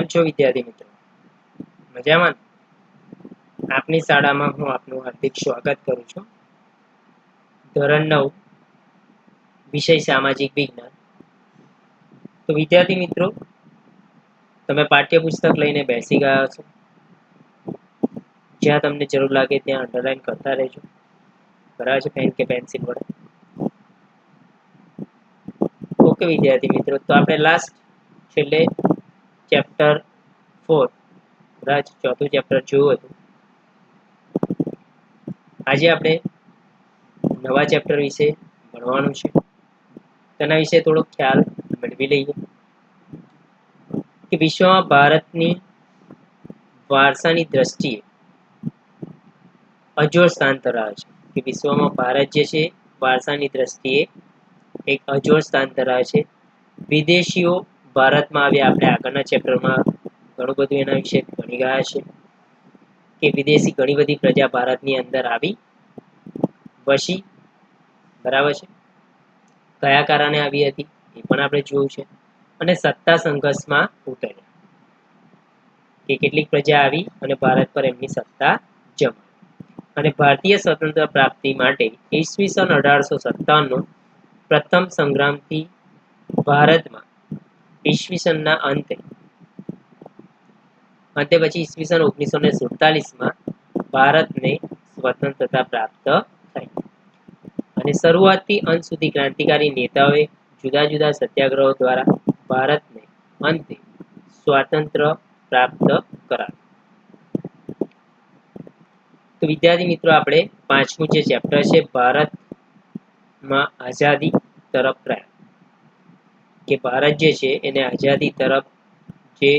કેમ છો વિદ્યાર્થી મિત્રો? મજામાં? આપની શાળામાં હું આપનું હાર્દિક સ્વાગત કરું છું. ધોરણ 9 વિષય સામાજિક વિજ્ઞાન. તો વિદ્યાર્થી મિત્રો, તમે પાઠ્યપુસ્તક લઈને બેસી ગયા છો. જ્યાં તમને જરૂર લાગે ત્યાં અંડરલાઈન કરતા રહેજો. બરાબર છે, પેન કે પેન્સિલ વડે. ઓકે વિદ્યાર્થી મિત્રો, તો આપણે લાસ્ટ છેલ્લે ચેપ્ટર 4 બરાબર છે, ચોથું ચેપ્ટર જોયું હતું. આજે આપણે નવા ચેપ્ટર વિશે ભણવાનું છે. તેના વિશે થોડો ખ્યાલ મેળવી લઈએ કે વિશ્વમાં ભારતની વારસાની દ્રષ્ટિએ અજોડ સ્થાન ધરાવે છે. કે વિશ્વમાં ભારત જે છે વારસાની દ્રષ્ટિએ એક અજોડ સ્થાન ધરાવે છે. વિદેશીઓ ભારતમાં આવ્યા. આપણે આગળના ચેપ્ટરમાં ઘણું બધું એના વિશે ભણી ગયા છે કે વિદેશી ઘણી બધી પ્રજા ભારતની અંદર આવી વસી. બરાબર છે. કયા કારણે આવી હતી એ પણ આપણે જોયું છે. અને સત્તા સંઘર્ષમાં ઉતર્યા કે કેટલીક પ્રજા આવી અને ભારત પર એમની સત્તા જમાવી. અને ભારતીય સ્વતંત્ર પ્રાપ્તિ માટે ઈસવીસન 1857 પ્રથમ સંગ્રામથી ભારતમાં ઈસવીસનના અંતે પછી ઈસવીસન 1947માં ભારતને સ્વતંત્રતા પ્રાપ્ત થઈ. અને શરૂઆતથી અંત સુધી ક્રાંતિકારી નેતાઓએ જુદા જુદા સત્યાગ્રહો દ્વારા ભારતને અંતે સ્વાતંત્ર્ય પ્રાપ્ત કરાવ્યું. તો વિદ્યાર્થી મિત્રો, આપણે પાંચમું જે ચેપ્ટર છે ભારતમાં આઝાદી તરફ પ્રયાણ, કે ભારત જે છે એને આઝાદી તરફ જે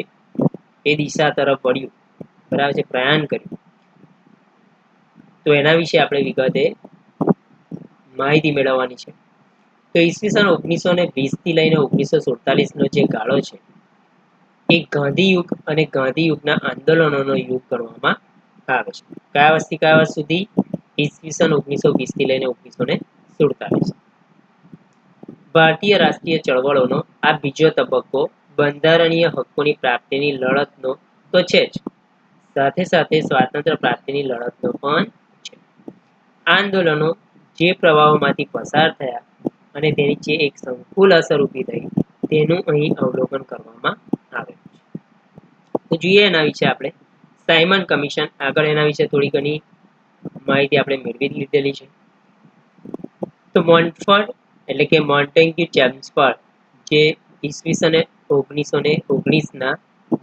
એ દિશા તરફ વળ્યું, બરાબર છે, પ્રયાણ કર્યું. તો એના વિશે આપણે વિગતે માહિતી મેળવવાની છે. તો ઈસવીસન 1920 થી લઈને 1947 નો જે ગાળો છે એ ગાંધી યુગ અને ગાંધી યુગના આંદોલનોનો યુગ ગણવામાં આવે છે. કયા વર્ષથી કયા વર્ષ સુધી? ઈસવીસન 1920 થી લઈને 1947. ભારતીય રાષ્ટ્રીય ચળવળોનો આ બીજો તબક્કો બંધારણીય હકોની પ્રાપ્તિની લડતનો તો છે જ, સાથે સાથે સ્વાતંત્ર્ય પ્રાપ્તિની લડતનો પણ છે. આંદોલનો જે પ્રવાહોમાંથી પસાર થયા અને તેની જે એક સંકુલ અસર ઊભી થઈ તેનું અહીં અવલોકન કરવામાં આવે છે. તો જોઈએ એના વિશે આપણે. સાયમન કમિશન, આગળ એના વિશે થોડી ઘણી માહિતી આપણે મેળવી લીધેલી છે. તો મોન્ટફોર્ડ એટલે કે મોન્ટેગ્યુ ચેમ્સફોર્ડ જે ઈસવીસન 1919ના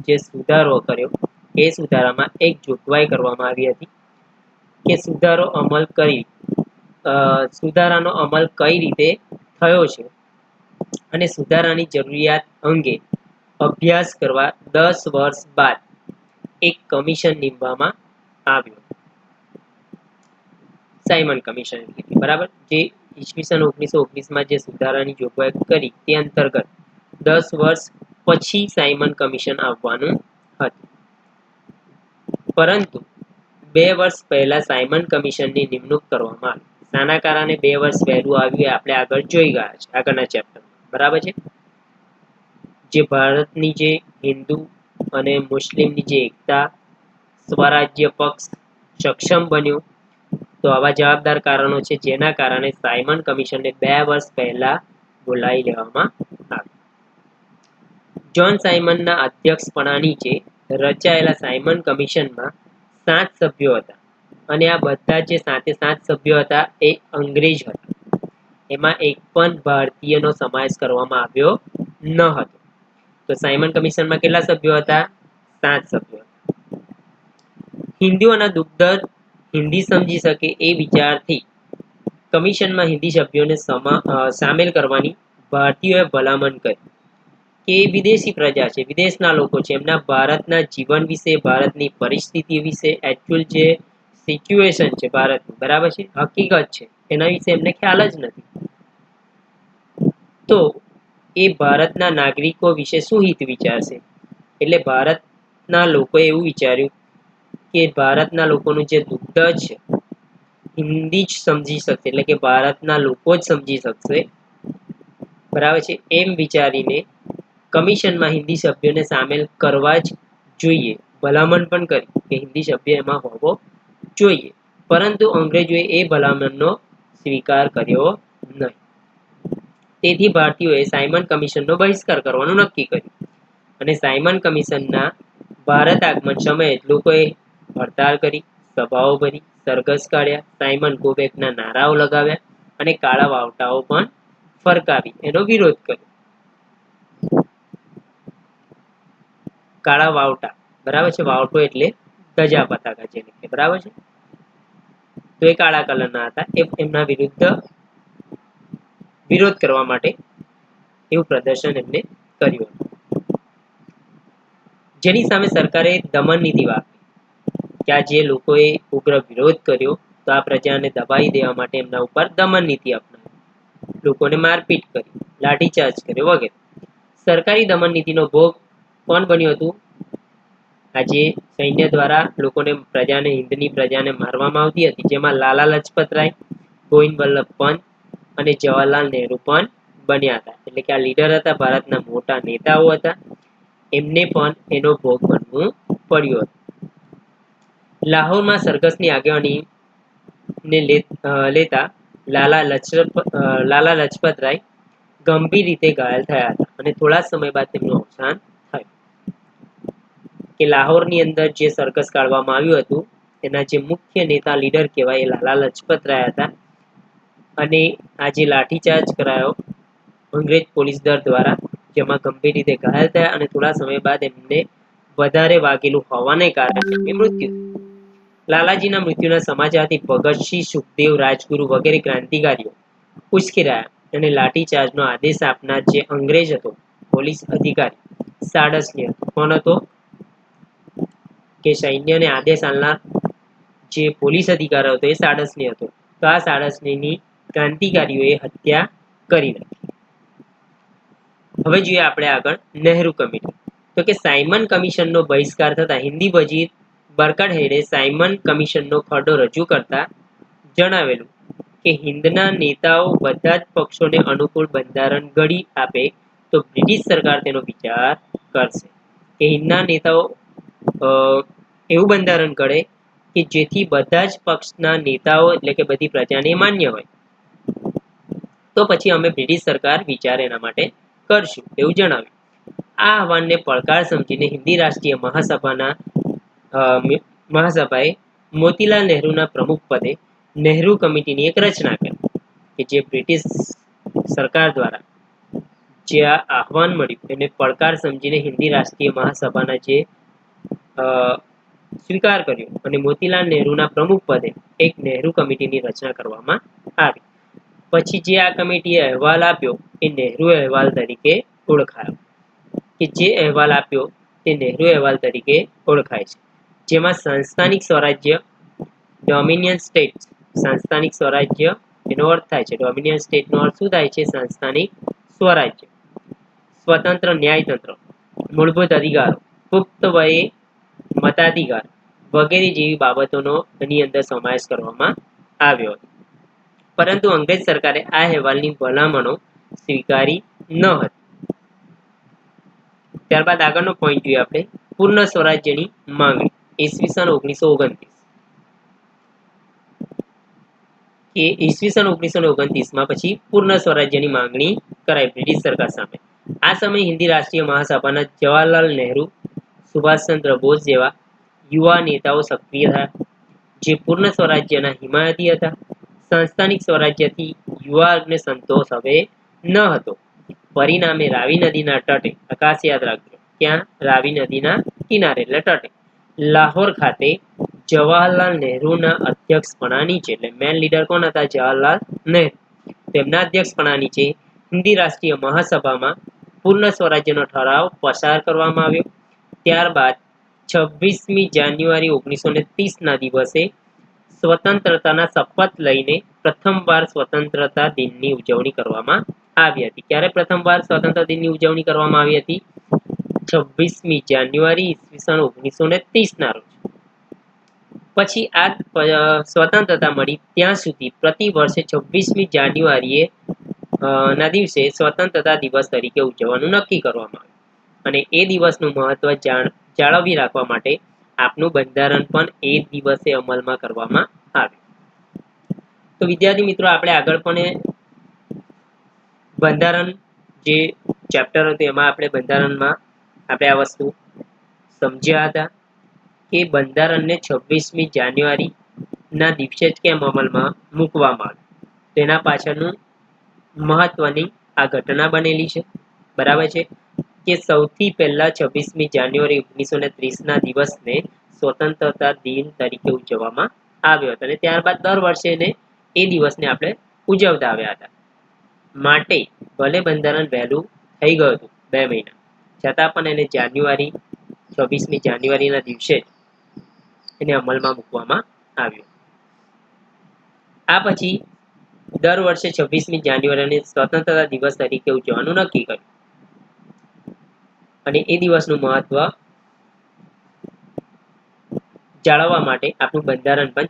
જે સુધારો કર્યો એ સુધારામાં એક જોગવાઈ કરવામાં આવી હતી કે સુધારાનો અમલ કઈ રીતે થયો છે અને સુધારાની જરૂરિયાત અંગે અભ્યાસ કરવા 10 વર્ષ બાદ એક કમિશન નીમવામાં આવ્યું. સાયમન કમિશન, બરાબર, જે ઈસવીસન 1919માં જે સુધારાની જોગવાઈ કરી તે અંતર્ગત 10 વર્ષ પછી સાયમન કમિશન આવવાનું હતું. પરંતુ 2 વર્ષ પહેલા સાયમન કમિશનની નિમણૂક કરવામાં આવી. શાના કારણે 2 વર્ષ વહેલું આવ્યું એ આપણે આગળ જોઈ ગયા છે આગળના ચેપ્ટરમાં, બરાબર છે. જે ભારતની જે હિન્દુ અને મુસ્લિમની જે એકતા, સ્વરાજ્ય પક્ષ સક્ષમ બન્યું. તો આવા જવાબદાર કારણો છે જેના કારણે સાયમન કમિશનને 2 વર્ષ પહેલા બોલાવી લેવામાં આવ્યું. જ્હોન સાયમનના અધ્યક્ષપણા નીચે રચાયેલા સાયમન કમિશનમાં 7 સભ્યો હતા અને આ બધા જે 7 સભ્યો હતા એ અંગ્રેજ હતા. એમાં એક પણ ભારતીયનો સમાવેશ કરવામાં આવ્યો ન હતો. તો સાયમન કમિશનમાં કેટલા સભ્યો હતા? 7 સભ્યો. હિન્દુઓના દુર્દર હિન્દી સમજી શકે એ વિચારથી કમિશનમાં હિન્દી સભ્યોને સામેલ કરવાની ભારતીયોએ ભલામણ કરી કે વિદેશી પ્રજા છે, વિદેશના લોકો છે, એમના ભારતના જીવન વિશે, ભારતની પરિસ્થિતિ વિશે, એકચ્યુઅલ જે સિચ્યુએશન છે ભારતની, બરાબર છે, હકીકત છે, એના વિશે એમને ખ્યાલ જ નથી. તો એ ભારતના નાગરિકો વિશે શું હિત વિચારશે? એટલે ભારતના લોકોએ એવું વિચાર્યું કે ભારતના લોકોનું જે દુર્દય છે હિન્દી જ સમજી શકશે, એટલે કે ભારતના લોકો જ સમજી શકશે, બરાબર છે, એમ વિચારીને કમિશનમાં હિન્દી સભ્યોને સામેલ કરવા જ જોઈએ. ભલામણ પણ કરી કે હિન્દી સભ્ય એમાં હોવો જોઈએ, પરંતુ અંગ્રેજોએ એ ભલામણનો સ્વીકાર કર્યો નહીં. તેથી ભારતીયોએ સાયમન કમિશનનો બહિષ્કાર કરવાનું નક્કી કર્યું અને સાયમન કમિશનના ભારત આગમન સમયે લોકોએ હડતાળ કરી, સભાઓ ભરી, સરઘસ કાઢ્યા, સાયમન ગો બેકના નારાઓ લગાવ્યા અને કાળા વાવટાઓ પણ ફરકાવી એનો વિરોધ કર્યો. કાળા વાવટા બરાબર છે. વાવટો એટલે ધજા પતાકા જેને કે બરાબર છે. તો એ કાળા કલરના હતા. એમના વિરોધ કરવા માટે એવું પ્રદર્શન એમને કર્યું હતું, જેની સામે સરકારે દમન નીતિ વાપરી કે આ જે લોકોએ ઉગ્ર વિરોધ કર્યો તો આ પ્રજાને દબાવી દેવા માટે એમના ઉપર દમન નીતિ અપનાવી, લોકોને મારપીટ કરી, લાઠીચાર્જ કર્યો વગેરે. સરકારી દમન નીતિનો ભોગ કોણ બન્યું હતું? આજે સૈન્ય દ્વારા હિન્દની પ્રજાને મારવામાં આવતી હતી, જેમાં લાલા લજપત રાય, ગોવિંદ વલ્લભ પંત અને જવાહરલાલ નહેરુ પણ બન્યા હતા. એટલે કે આ લીડર હતા, ભારતના મોટા નેતાઓ હતા, એમને પણ એનો ભોગ બનવું પડ્યું હતું. લાહોરમાં સરઘસની આગેવાની લેતા લાલા લજપત રાય ગંભીર રીતે ઘાયલ થયા હતા અને થોડા સમય બાદ તેમનું અવસાન થયું. કે લાહોરની અંદર જે સરઘસ કાઢવામાં આવ્યું હતું એના જે મુખ્ય નેતા લીડર કહેવાય એ લાલા લજપત રાય હતા અને આ જે લાઠીચાર્જ કરાયો અંગ્રેજ પોલીસ દળ દ્વારા, જેમાં ગંભીર રીતે ઘાયલ થયા અને થોડા સમય બાદ એમને વધારે વાગેલું હોવાને કારણે એમનું મૃત્યુ. લાલાજીના મૃત્યુના સમાચારથી ભગતસિંહ, સુખદેવ, રાજગુરુ વગેરે ક્રાંતિકારીઓ ઉશ્કેરાયા અને લાઠીચાર્જનો આદેશ આપનાર જે અંગ્રેજ હતો પોલીસ અધિકારી સાડસની હતો. કોણ હતો? કે સૈન્યને આદેશ આલનાર જે પોલીસ અધિકારી હતો એ સાડસની હતો. તો આ સાડસની ક્રાંતિકારીઓએ હત્યા કરી નાખી. હવે જોઈએ આપણે આગળ નહેરુ કમિટી. તો કે સાયમન કમિશનનો બહિષ્કાર થતા હિન્દી વજીર બરકતહેરે સાયમન કમિશનનો ખરડો રજૂ કરતા જણાવેલું કે હિન્દના નેતાઓ બધા જ પક્ષોને અનુકૂળ બંધારણ ઘડી આપે તો બ્રિટિશ સરકાર તેનો વિચાર કરશે. કે હિન્દના નેતાઓ એવું બંધારણ ઘડે કે જેથી બધા જ પક્ષના નેતાઓ એટલે કે બધી પ્રજાને માન્ય હોય, તો પછી અમે બ્રિટિશ સરકાર વિચાર એના માટે કરશું એવું જણાવ્યું. આ આહવાનને પડકાર સમજીને હિન્દી રાષ્ટ્રીય મહાસભાએ મોતીલાલ નહેરુના પ્રમુખ પદે નહેરુ કમિટીની એક રચના કરી કે જે બ્રિટિશ સરકાર દ્વારા જે આ આહવાન મળ્યું એને પડકાર સમજીને હિન્દી રાષ્ટ્રીય મહાસભાના જે સ્વીકાર કર્યો અને મોતીલાલ નહેરુના પ્રમુખ પદે એક નહેરુ કમિટીની રચના કરવામાં આવી. પછી જે આ કમિટીએ અહેવાલ આપ્યો એ નહેરુ અહેવાલ તરીકે ઓળખાયો. કે જે અહેવાલ આપ્યો તે નહેરુ અહેવાલ તરીકે ઓળખાય છે, જેમાં સંસ્થાનિક સ્વરાજ્ય ડોમિનિયન સ્ટેટ, સંસ્થાનિક સ્વરાજ્ય એનો અર્થ થાય છે ડોમિનિયન સ્ટેટનો અર્થ શું થાય છે? સંસ્થાનિક સ્વરાજ્ય, સ્વતંત્ર ન્યાયતંત્ર, મૂળભૂત અધિકારો, પુખ્ત વયે મતાધિકાર વગેરે જેવી બાબતોનો એની અંદર સમાવેશ કરવામાં આવ્યો હતો. પરંતુ અંગ્રેજ સરકારે આ અહેવાલની ભલામણો સ્વીકારી ન હતી. ત્યારબાદ આગળનો પોઈન્ટ જોઈએ આપણે પૂર્ણ સ્વરાજ્યની માંગણી. ઈસવીસન 1929 કે ઈસવીસન 1929માં પછી પૂર્ણ સ્વરાજ્યની માંગણી કરાઈ બ્રિટિશ સરકાર સામે. આ સમયે હિન્દી રાષ્ટ્રીય મહાસભાના જવાહરલાલ નહેરુ, સુભાષચંદ્ર બોઝ જેવા યુવા નેતાઓ સક્રિય થયા, જે પૂર્ણ સ્વરાજ્યના હિમાયતી હતા. સંસ્થાનિક સ્વરાજ્યથી યુવા વર્ગને સંતોષ હવે ન હતો. પરિણામે રાવી નદીના તટે, આકાશ યાદ રાખજો, ક્યાં? રાવી નદીના કિનારે એટલે તટે, લાહોર ખાતે જવાહરલાલ નહેરુના અધ્યક્ષપણા નીચે, એટલે મેન લીડર કોણ હતા? જવાહરલાલ નહેરુ. તેમના અધ્યક્ષપણા નીચે હિન્દી રાષ્ટ્રીય મહાસભામાં પૂર્ણ સ્વરાજ્યનો ઠરાવ પસાર કરવામાં આવ્યો. ત્યારબાદ 26મી જાન્યુઆરી 1930ના દિવસે સ્વતંત્રતાના શપથ લઈને પ્રથમવાર સ્વતંત્રતા દિનની ઉજવણી કરવામાં આવી હતી. ક્યારે પ્રથમવાર સ્વતંત્ર દિનની ઉજવણી કરવામાં આવી હતી? 26મી જાન્યુઆરી ઈસવીસન 1930ના રોજ. પછી આ સ્વતંત્રતા મળી ત્યાં સુધી પ્રતિ વર્ષે 26મી જાન્યુઆરીએ ના દિવસે સ્વતંત્રતા દિવસ તરીકે ઉજવવાનું નક્કી કરવામાં આવ્યું. અને એ દિવસનું મહત્વ જાળવી રાખવા માટે આપનું બંધારણ પણ એ દિવસે અમલમાં કરવામાં આવ્યું. તો વિદ્યાર્થી મિત્રો, આપણે આગળ પણ બંધારણ જે ચેપ્ટર હતું એમાં આપણે બંધારણમાં આપણે આ વસ્તુ સમજ્યા હતા કે બંધારણને 26મી જાન્યુઆરી ના દિવસે જ કેમ અમલમાં મૂકવામાં આવ્યું. તેના પાછળનું મહત્વની આ ઘટના બનેલી છે. બરાબર છે કે સૌથી પહેલા 26મી જાન્યુઆરી 1930 ના દિવસને સ્વતંત્રતા દિન તરીકે ઉજવવામાં આવ્યો હતો અને ત્યારબાદ દર વર્ષે એ દિવસને આપણે ઉજવતા આવ્યા હતા. માટે ભલે બંધારણ વહેલું થઈ ગયું હતું 2 મહિના, છતાં પણ એને 26મી જાન્યુઆરીના દિવસે એને અમલમાં મૂકવામાં આવ્યું. આ પછી દર વર્ષે 26મી જાન્યુઆરીને સ્વતંત્રતા દિવસ તરીકે ઉજવવાનું નક્કી કર્યું અને એ દિવસનું મહત્વ જાળવવા માટે આપણું બંધારણ પણ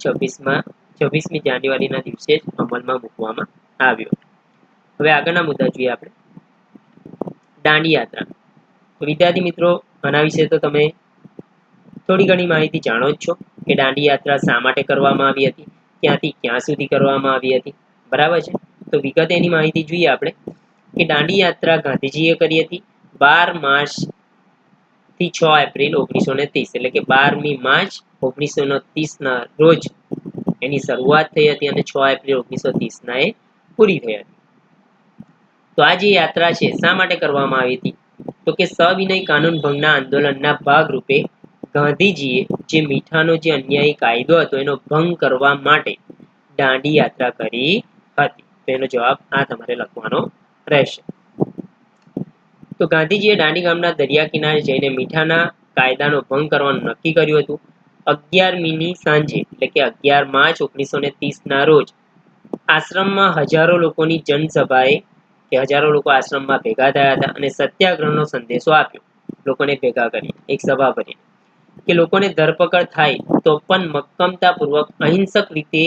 26મી જાન્યુઆરીના દિવસે જ અમલમાં મૂકવામાં આવ્યું. હવે આગળના મુદ્દા જોઈએ આપણે. દાંડી યાત્રા. તો વિદ્યાર્થી મિત્રો, આના વિશે તો તમે થોડી ઘણી માહિતી જાણો જ છો કે દાંડી યાત્રા શા માટે કરવામાં આવી હતી, ક્યાંથી ક્યાં સુધી કરવામાં આવી હતી. બરાબર છે. તો વિગતે એની માહિતી જોઈએ આપણે કે દાંડી યાત્રા ગાંધીજીએ કરી હતી 12 માર્ચ થી 6 એપ્રિલ 1930, એટલે કે 12મી માર્ચ 1930 ના રોજ એની શરૂઆત થઈ હતી અને 6 એપ્રિલ 1930 ના એ પૂરી થઈ હતી. તો આ જે યાત્રા છે શા માટે કરવામાં આવી હતી, તો કે સવિનય કાનૂન ભંગના આંદોલનના ભાગરૂપે ગાંધીજીએ જે મીઠાનો જે અન્યાયી કાયદો હતો એનો ભંગ કરવા માટે દાંડી યાત્રા કરી હતી. તેનો જવાબ આ તમારે લખવાનો રહેશે. તો ગાંધીજીએ દાંડી ગામના દરિયા કિનારે જઈને મીઠાના કાયદાનો ભંગ કરવાનું નક્કી કર્યું હતું. 11મીની સાંજે, એટલે કે 11 માર્ચ 1930 ના રોજ આશ્રમમાં હજારો લોકોની જનસભાએ કે હજારો લોકો આશ્રમમાં ભેગા થયા હતા અને સત્યાગ્રહનો સંદેશો આપ્યો. લોકોને ભેગા કરી એક સભા ભરી કે લોકોને ધરપકડ થાય તો પણ મક્કમતાપૂર્વક અહિંસક રીતે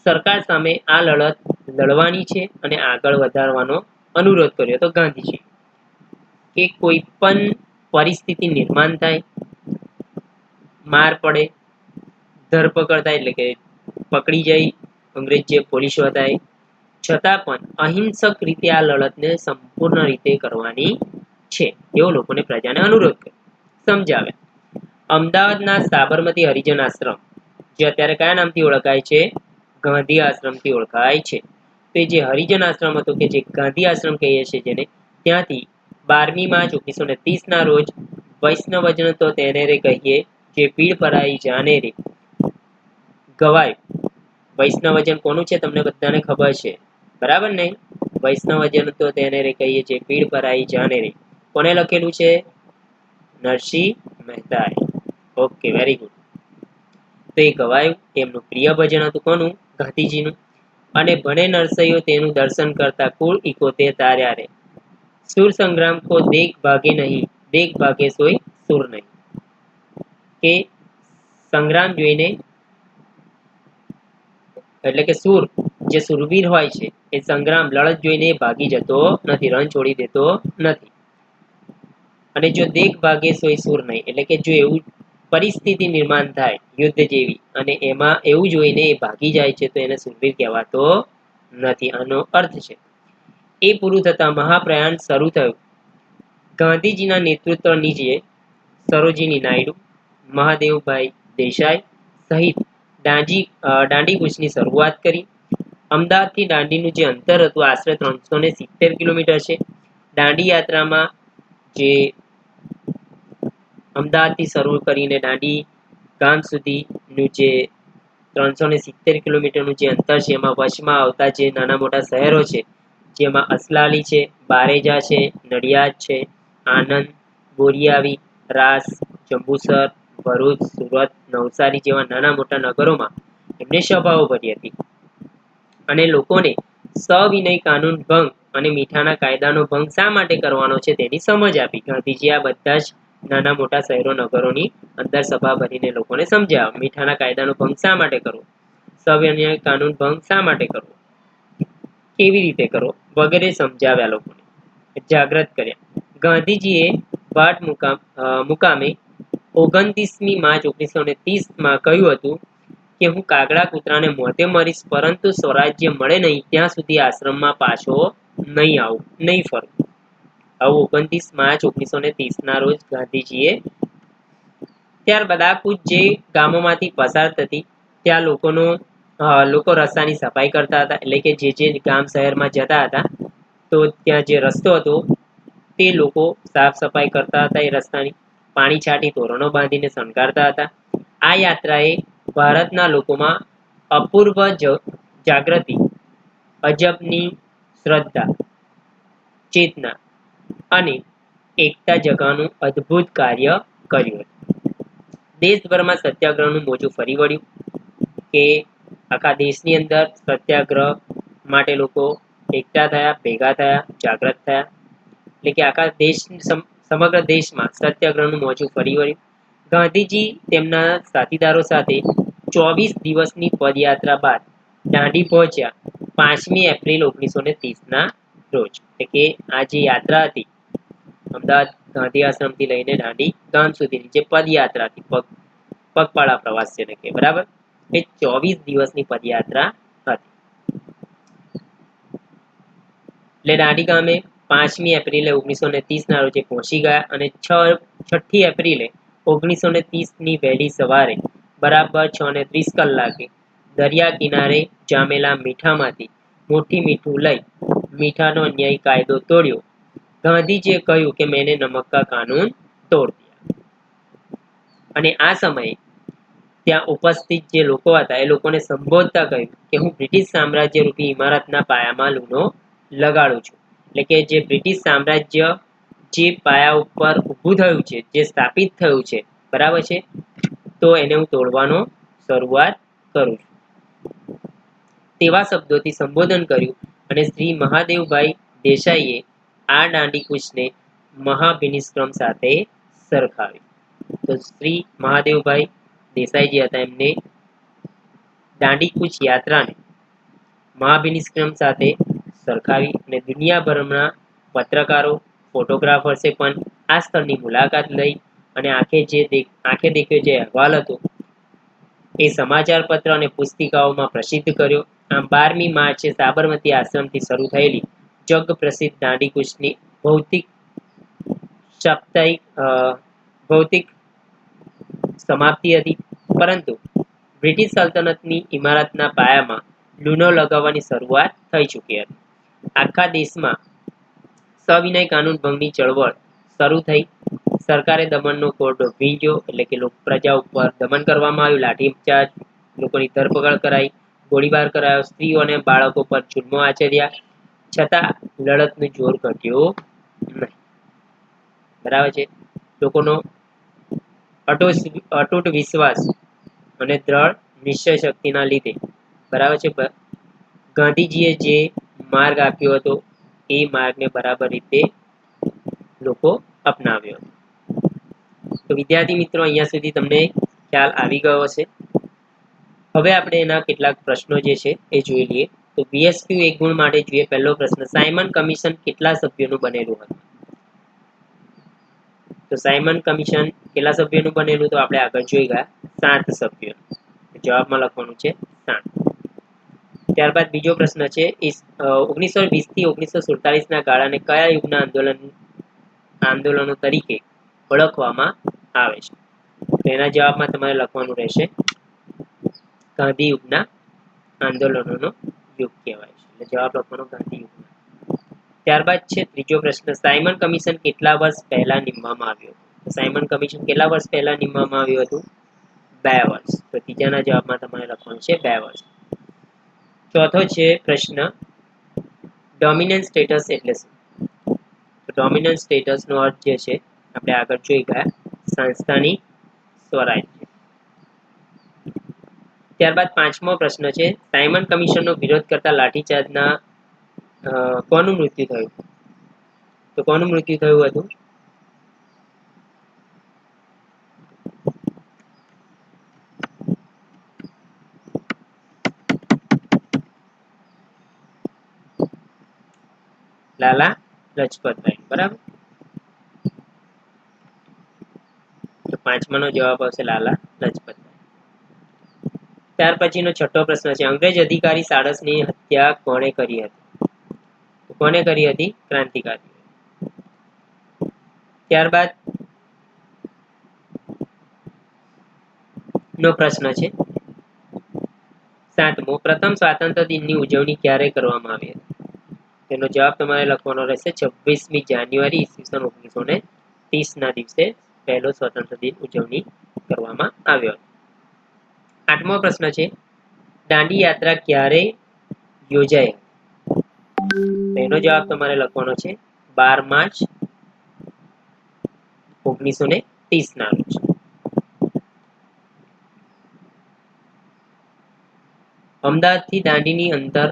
સરકાર સામે આ લડત લડવાની છે અને આગળ વધારવાનો અનુરોધ કર્યો હતો ગાંધીજી કે કોઈ પણ પરિસ્થિતિ નિર્માણ થાય, માર પડે, ધરપકડ થાય એટલે કે પકડી જાય અંગ્રેજ જે પોલીસો હતા એ, છતાં પણ અહિંસક રીતે આ લડતને સંપૂર્ણ રીતે કરવાની છે એવો લોકોને પ્રજાને અનુરોધ કર્યો, સમજાવે. અમદાવાદના સાબરમતી હરિજન આશ્રમ, જે અત્યારે કયા નામથી ઓળખાય છે, ગાંધી આશ્રમથી ઓળખાય છે. તે જે હરિજન આશ્રમ હતો કે જે ગાંધી આશ્રમ કહીએ છીએ જેને, ત્યાંથી 12મી માર્ચ 1930 ના રોજ વૈષ્ણવજન તો તેને રે કહીએ જે પીડ પરાઈ જાને રે ગવાય. વૈષ્ણવજન કોનું છે તમને બધાને ખબર છે, બરાબર ને? વૈષ્ણવજન તો તેને રે કહીએ જે પીડ પરાઈ જાને રે. કોને લખેલું છે? નરસિંહ મહેતાએ. Okay, very good. તો એ ગવાયું. એમનું પ્રિય ભજન હતું કોનું? ગાંધીજીનું. અને ભણે નરસૈયો તેનું દર્શન કરતા કુળ 71 તાર્યા રે. સુર સંગ્રામ કો દેખ ભાગે નહીં, દેખ ભાગે સોય સુર નહીં. કે સંગ્રામ જોઈને, એટલે કે સુર, જે સુરવીર હોય છે એ સંગ્રામ લડત જોઈને ભાગી જતો નથી, રણ છોડી દેતો નથી. અને જો દેખ ભાગે સોય સુર નહીં, એટલે કે જો એવું પરિસ્થિતિ નિર્માણ થાય યુદ્ધ જેવી અને એમાં એવું જોઈને એ ભાગી જાય છે તો એને સુરવીર કહેવાતો નથી. આનો અર્થ છે. એ પૂરું થતા મહાપ્રયાણ શરૂ થયું. ગાંધીજીના નેતૃત્વ નીચે સરોજિની નાયડુ, મહાદેવભાઈ દેસાઈ સહિત દાંડી કૂચની શરૂઆત કરી. અમદાવાદથી દાંડીનું જે અંતર હતું આશરે 370 કિલોમીટર છે. દાંડી યાત્રામાં જે અમદાવાદથી શરૂ કરીને દાંડી ગામ સુધીનું જે 370 કિલોમીટરનું જે અંતર છે એમાં વચમાં આવતા જે નાના મોટા શહેરો છે, જેમાં અસલાલી છે, બારેજા છે, નડિયાદ છે, આનંદ, બોરિયાવી, રાસ, જંબુસર, ભરૂચ, સુરત, નવસારી જેવા નાના મોટા નગરોમાં એમને સભાઓ ભરી હતી અને લોકોને સવિનય કાનૂન ભંગ અને મીઠાના કાયદાનો ભંગ શા માટે કરવાનો છે તેની સમજ આપી. ગાંધીજી આ બધા જ નાના મોટા શહેરો નગરોની અંદર સભા ભરીને લોકોને સમજાવ્યા મીઠાના કાયદાનો ભંગ શા માટે કરવો, સવિનય કાનૂન ભંગ શા માટે કરવો, કેવી રીતે કરવો વગેરે સમજાવ્યા, લોકોને જાગૃત કર્યા. ગાંધીજીએ વાટ મુકામે 29મી માર્ચ 1930માં કહ્યું હતું કે હું કાગડા કૂતરાને મોતે મરીશ, પરંતુ સ્વરાજ્ય મળે નહીં ત્યાં સુધી આશ્રમમાં પાછો નહીં આવું, નહીં ફરું. આવું 29 માર્ચ 1930ના રોજ ગાંધીજીએ. ત્યારબાદ આ કૂચ જે ગામોમાંથી પસાર થતી ત્યાં લોકો રસ્તાની સફાઈ કરતા હતા, એટલે કે જે ગામ શહેરમાં જતા હતા તો ત્યાં જે રસ્તો હતો તે લોકો સાફ સફાઈ કરતા હતા, એ રસ્તાની પાણી છાંટી તોરણો બાંધીને શણગારતા હતા. આ યાત્રાએ ભારતના લોકોમાં અપૂર્વ જાગૃતિ, અજબની શ્રદ્ધા, ચેતના અને એકતા જગાનું અદ્ભુત કાર્ય કર્યું હતું. દેશભરમાં સત્યાગ્રહનું મોજું ફરી વળ્યું કે આખા દેશની અંદર સત્યાગ્રહ માટે લોકો એકઠા થયા, ભેગા થયા, જાગૃત થયા. એટલે કે આખા દેશ, સમગ્ર દેશમાં સત્યાગ્રહનું મોજું ફરી વળ્યું. ગાંધીજી તેમના સાથીદારો સાથે 24 દિવસની પદયાત્રા બાદ દાંડી પહોંચ્યા 5મી એપ્રિલ 1930ના રોજ. એટલે કે આ જે યાત્રા હતી અમદાવાદ ગાંધી આશ્રમથી લઈને દાંડી ગામ સુધીની જે પદયાત્રા હતી, પગપાળા પ્રવાસ જેને કે, બરાબર, એ 24 દિવસની પદયાત્રા હતી. એટલે દાંડી ગામે 5મી એપ્રિલે 1930ના રોજે પહોંચી ગયા અને 6ઠી એપ્રિલે 1930ની વહેલી સવારે બરાબર 6:30 કલાકે દરિયા કિનારે જામેલા મીઠામાંથી મુઠ્ઠી મીઠું લઈ મીઠાનો ન્યાયી કાયદો તોડ્યો. ગાંધીજીએ કહ્યું કે મેને નમક કા કાનૂન તોડ દિયા. અને આ સમયે ત્યાં ઉપસ્થિત જે લોકો હતા એ લોકોને સંબોધતા કહ્યું કે હું બ્રિટિશ સામ્રાજ્ય રૂપી ઇમારતના પાયામાં લૂનો લગાડું છું. એટલે કે જે બ્રિટિશ સામ્રાજ્ય જે પાયા ઉપર ઊભું થયું છે, જે સ્થાપિત થયું છે, બરાબર છે, તો એને હું તોડવાનો શરૂઆત કરું છું. તેવા શબ્દોથી સંબોધન કર્યું અને શ્રી મહાદેવભાઈ દેસાઈએ આ દાંડી કૂચને મહાભિનિષ્ક્રમ સાથે સરખાવી. તો શ્રી મહાદેવભાઈ દેસાઈ જે હતા એમને દાંડી કૂચ યાત્રાને મહાભિનિષ્ક્રમ સાથે સરખાવી અને દુનિયાભરના પત્રકારો, ફોટોગ્રાફર્સે પણ આ સ્થળની મુલાકાત લઈ અને આંખે દેખ્યો જે અહેવાલ હતો એ સમાચાર પત્ર અને પુસ્તિકાઓમાં પ્રસિદ્ધ કર્યો. આમ 12મી માર્ચે સાબરમતી આશ્રમથી શરૂ થયેલી જગ પ્રસિદ્ધ દાંડી કૂચની ભૌતિક સમાપ્તિ હતી, પરંતુ બ્રિટિશ સલ્તનતની ઇમારતના પાયામાં લૂનો લગાવવાની શરૂઆત થઈ ચૂકી હતી. આખા દેશમાં સવિનય કાનૂન ભંગની ચળવળ શરૂ થઈ. સરકારે દમનનો કોરડો વીંધ્યો, એટલે કે પ્રજા ઉપર દમન કરવામાં આવ્યું, લાઠીચાર્જ, લોકોની ધરપકડ કરાઈ, ગોળીબાર કરાયો, સ્ત્રીઓ અને બાળકો પર જુલ્મો આચર્યા, છતાં લડતનું જોર ઘટ્યું નહીં. બરાબર છે. લોકોનો અતૂટ વિશ્વાસ અને દ્રઢ નિશ્ચય શક્તિના લીધે, બરાબર છે, ગાંધીજીએ જે માર્ગ આપ્યો હતો એ માર્ગને બરાબર રીતે લોકો અપનાવ્યો હતો. તો વિદ્યાર્થી મિત્રો, અહીંયા સુધી તમને ખ્યાલ આવી ગયો હશે. હવે આપણે એના કેટલાક પ્રશ્નો જે છે એ જોઈ લઈએ. તો BSQ 1 ગુણ માટે જોઈએ. પહેલો પ્રશ્ન, સાયમન કમિશન કેટલા સભ્યોનું બનેલું હતું? તો સાયમન કમિશન કેટલા સભ્યોનું બનેલું? તો આપણે આગળ જોઈ ગયા 7 સભ્યો. જવાબમાં લખવાનું છે 7. ત્યારબાદ બીજો પ્રશ્ન છે, 1920 થી 1947ના ગાળાને કયા યુગના આંદોલનો તરીકે ઓળખવામાં આવે છે? તો એના જવાબમાં તમારે લખવાનું રહેશે ગાંધી યુગના આંદોલનોનો યુગ કહેવાય છે. એટલે જવાબ લખવાનો ગાંધી યુગના. ત્યારબાદ છે ત્રીજો પ્રશ્ન, સાયમન કમિશન કેટલા વર્ષ પહેલા નીમવામાં આવ્યું હતું? સાયમન કમિશન કેટલા વર્ષ પહેલા નીમવામાં આવ્યું હતું? 2 વર્ષ. તો ત્રીજાના જવાબમાં તમારે લખવાનું છે 2 વર્ષ. ચોથો છે પ્રશ્ન, ડોમિનન્ટ સ્ટેટસ એટલે શું? તો ડોમિનન્ટ સ્ટેટસનો અર્થ જે છે આપણે આગળ જોઈ ગયા સંસ્થાની સ્વરાજ્ય. ત્યારબાદ 5મો પ્રશ્ન છે, સાયમન કમિશનનો વિરોધ કરતા લાઠીચાર્જના કોનું મૃત્યુ થયું? તો કોનું મૃત્યુ થયું હતું? લાલા લજપતરાય, બરાબર. પાંચમાનો જવાબ આવશે લાલા લજપત. ત્યાર પછીનો છઠ્ઠો પ્રશ્ન છે, અંગ્રેજ અધિકારી સારસની હત્યા કોણે કરી હતી? કોણે કરી હતી? ક્રાંતિકારી. ત્યારબાદ નો પ્રશ્ન છે સાતમો, પ્રથમ સ્વાતંત્ર્ય દિનની ઉજવણી ક્યારે કરવામાં આવી હતી? તેનો જવાબ તમારે લખવાનો રહેશે 26મી જાન્યુઆરી ઈસવીસન 1930 ના દિવસે પહેલો સ્વતંત્ર દિન ઉજવણી કરવામાં આવ્યો. આઠમો પ્રશ્ન છે, દાંડી યાત્રા ક્યારે યોજાઈ? તેનો જવાબ તમારે લખવાનો છે 12 માર્ચ 1930 ના રોજ. અમદાવાદથી દાંડીની અંતર,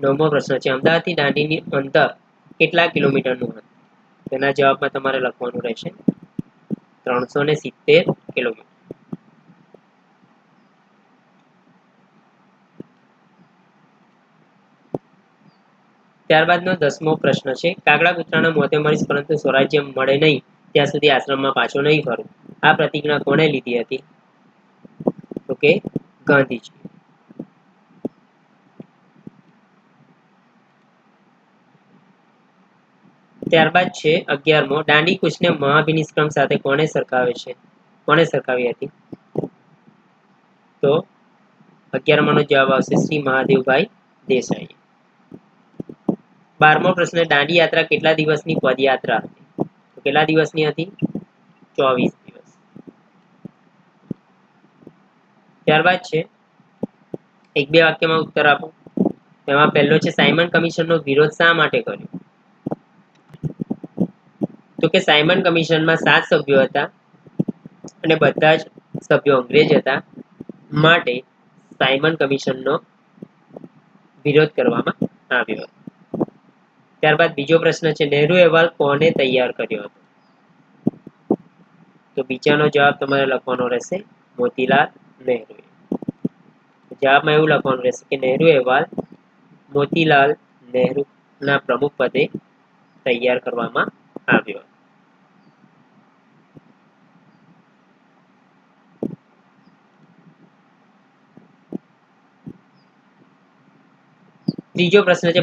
નવમો પ્રશ્ન છે, અમદાવાદથી દાંડીની અંતર કેટલા કિલોમીટરનું હતું? તેના જવાબમાં તમારે લખવાનું રહેશે 370 કિલોમીટર. ત્યારબાદનો 10મો પ્રશ્ન છે, કાગડા કૂતરાના મોતે મરીશ પરંતુ સ્વરાજ્ય મળે નહીં ત્યાં સુધી આશ્રમમાં પાછો નહીં ફરું, આ પ્રતિજ્ઞા કોણે લીધી હતી? તો કે ગાંધીજી. ત્યારબાદ છે 11મો, દાંડી કૂચને મહાભિનિષ્ક્રમ સાથે કોણે સરખાવે છે? કોણે સરખાવી હતી? તો 11માનો જવાબ આવશે શ્રી મહાદેવભાઈ દેસાઈ. 12મો પ્રશ્ન, દાંડી યાત્રા કેટલા દિવસની પદયાત્રા હતી? તો કેટલા દિવસની હતી? 24 દિવસ. ત્યારબાદ છે એક બે વાક્યમાં ઉત્તર આપો. તેમાં પહેલો છે, સાયમન કમિશનનો વિરોધ શા માટે કર્યો? તો કે સાયમન કમિશનમાં 7 સભ્યો હતા અને બધા જ સભ્યો અંગ્રેજ હતા, માટે સાયમન કમિશનનો વિરોધ કરવામાં આવ્યો હતો. ત્યારબાદ બીજો પ્રશ્ન છે, નહેરુ અહેવાલ કોને તૈયાર કર્યો હતો? તો બીજાનો જવાબ તમારે લખવાનો રહેશે મોતીલાલ નહેરુ. જવાબમાં એવું લખવાનું રહેશે કે નહેરુ અહેવાલ મોતીલાલ નહેરુના પ્રમુખ પદે તૈયાર કરવામાં આવ્યો. ત્રીજો પ્રશ્ન છે,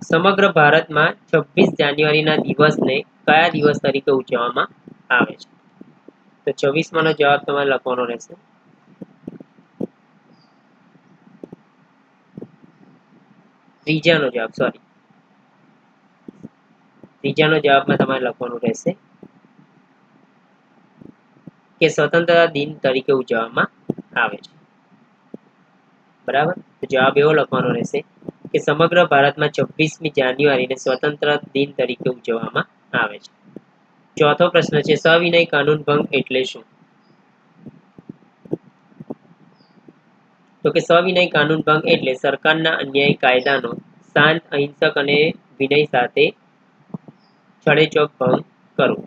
સમગ્ર ભારતમાં 26 જાન્યુઆરીના દિવસને કયા દિવસ તરીકે ઉજવવામાં આવે છે? તો 24માનો જવાબ તમારે લખવાનો રહેશે ત્રીજાનો જવાબમાં તમારે લખવાનું રહેશે કે સ્વતંત્રતા દિન તરીકે ઉજવવામાં આવે છે. બરાબર, તો જવાબ એવો લખવાનો રહેશે કે સમગ્ર ભારતમાં 26મી જાન્યુઆરીને સ્વતંત્ર દિન તરીકે ઉજવવામાં આવે છે. ચોથો પ્રશ્ન છે, સવિનય કાનૂન ભંગ એટલે શું? તો કે સવિનય કાનૂન ભંગ એટલે સરકારના અન્યાયી કાયદાનો શાંત, અહિંસક અને વિનય સાથે છડેચોક ભંગ કરવો.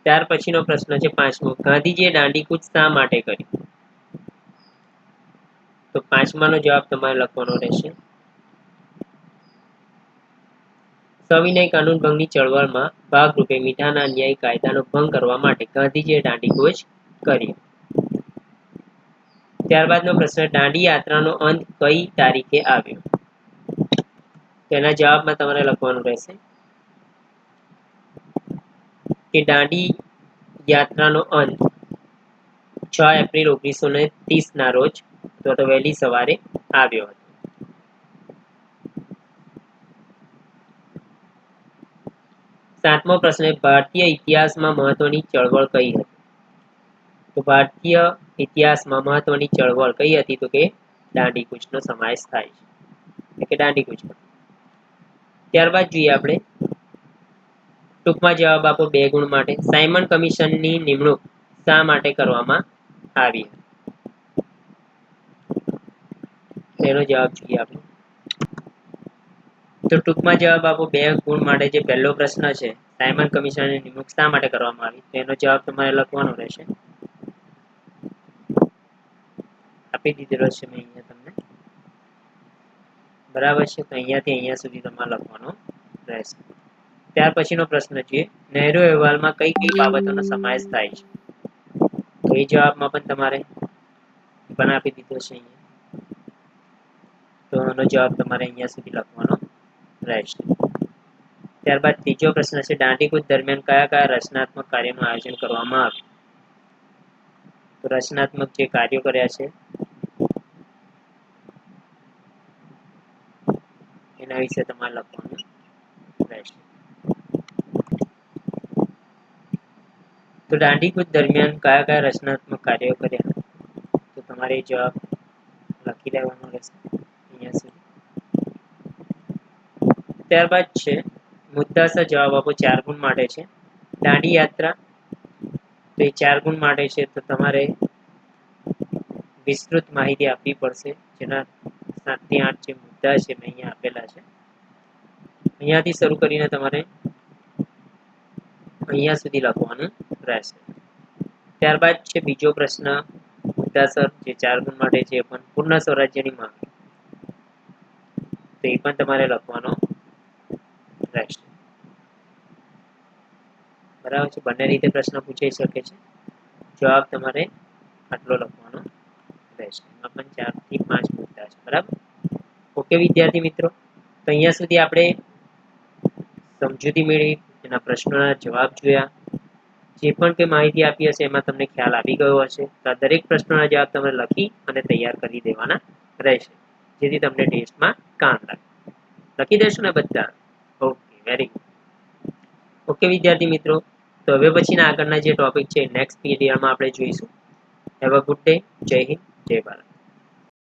ત્યાર પછીનો પ્રશ્ન છે 5મો, ગાંધીજીએ દાંડીકૂચ શા માટે કરી? તો 5માનો જવાબ તમારે લખવાનો રહેશે સવિનય કાનૂન ભંગની ચળવળમાં ભાગરૂપે મીઠાના અન્યાયી કાયદાનો ભંગ કરવા માટે ગાંધીજીએ દાંડીકૂચ કરી. ત્યારબાદનો પ્રશ્ન, દાંડી યાત્રાનો અંત કઈ તારીખે આવ્યો? તેના જવાબમાં તમારે લખવાનું રહેશે કે દાંડી યાત્રાનો અંત 6 એપ્રિલ 1930 ના રોજ અથવા તો વહેલી સવારે આવ્યો હતો. સાતમો પ્રશ્ન, ભારતીય ઇતિહાસમાં મહત્વની ચળવળ કઈ હતી? તો ભારતીય ઇતિહાસમાં મહત્વની ચળવળ કઈ હતી? તો કે દાંડીકૂચનો સમાવેશ થાય છે, કે દાંડીકૂચ. ત્યારબાદ જોઈએ આપણે ટૂંકમાં જવાબ આપો 2 ગુણ માટે. સાયમન કમિશનની નિમણૂક શા માટે કરવામાં આવી? તેનો જવાબ જોઈએ આપણે. તો ટૂંકમાં જવાબ આપો 2 ગુણ માટે. જે પહેલો પ્રશ્ન છે, સાયમન કમિશનની નિમણૂક શા માટે કરવામાં આવી? તેનો જવાબ તમારે લખવાનો રહેશે. આપી દીધેલો છે મેં અહીંયા તમને. બરાબર છે, તો અહીંયાથી અહીંયા સુધી તમારે લખવાનો રહેશે. ત્યાર પછીનો પ્રશ્ન છે, નહેરુ અહેવાલમાં કઈ કઈ બાબતોનો સમાવેશ થાય છે? તો એ જવાબમાં પણ તમારે પણ આપી દીધો છે અહીંયા. તો આનો જવાબ તમારે અહીંયા સુધી લખવાનો રહેશે. ત્યારબાદ ત્રીજો પ્રશ્ન છે, દાંડીકૂચ દરમિયાન કયા કયા રચનાત્મક કાર્યનું આયોજન કરવામાં આવ્યું? તો રચનાત્મક જે કાર્યો કર્યા છે એના વિશે તમારે લખવાનું રહેશે. તો દાંડીકૂચ દરમિયાન કયા કયા રચનાત્મક કાર્યો કર્યા? તો તમારે જવાબ લખી લેવાનો રહેશે અહીંયા સુધી. ત્યારબાદ છે મુદ્દાસર જવાબ આપો 4 ગુણ માટે છે. દાંડી યાત્રા તો એ 4 ગુણ માટે છે, તો તમારે વિસ્તૃત માહિતી આપવી પડશે, જેના 7 થી 8 જે મુદ્દા છે મેં અહીંયા આપેલા છે. અહીંયાથી શરૂ કરીને તમારે અહીંયા સુધી લખવાનું રહેશે. ત્યારબાદ છે બીજો પ્રશ્ન મુદ્દાસર જે 4 ગુણ માટે છે, પણ પૂર્ણ સ્વરાજ્યની માંગ, તો એ પણ તમારે લખવાનો રહેશે. બરાબર છે, બંને રીતે પ્રશ્ન પૂછાઈ શકે છે. જવાબ તમારે આટલો લખવાનો રહેશે. એમાં પણ 4 થી 5 મુદ્દા છે. બરાબર. ઓકે વિદ્યાર્થી મિત્રો, તો અહીંયા સુધી આપણે સમજૂતી મેળવી, એના પ્રશ્નોના જવાબ જોયા, જે પણ કંઈ માહિતી આપી હશે એમાં તમને ખ્યાલ આવી ગયો હશે. તો આ દરેક પ્રશ્નોના જવાબ તમે લખી અને તૈયાર કરી દેવાના રહેશે, જેથી તમને ટેસ્ટમાં કામ લાગે. લખી દેશો ને બધા? Okay, very good. ઓકે વિદ્યાર્થી મિત્રો, તો હવે પછીના આગળના જે ટોપિક છે નેક્સ્ટ પીરિયડમાં આપણે જોઈશું. Have a good day. જય હિન્દ, જય ભારત.